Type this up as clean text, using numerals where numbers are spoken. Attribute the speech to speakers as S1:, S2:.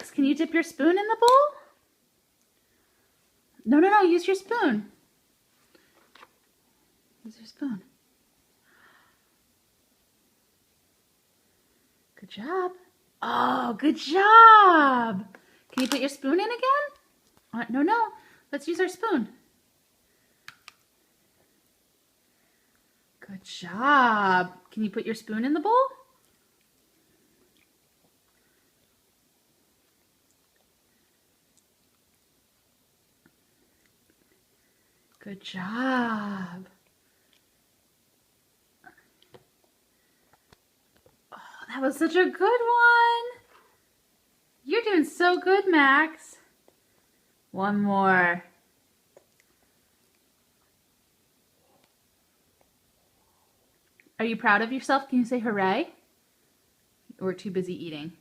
S1: Max, can you dip your spoon in the bowl? No, no, no, use your spoon. Use your spoon. Good job. Oh, good job. Can you put your spoon in again? No, no. Let's use our spoon. Good job. Can you put your spoon in the bowl? Good job. Oh, that was such a good one. You're doing so good, Max. One more. Are you proud of yourself? Can you say hooray? Or too busy eating?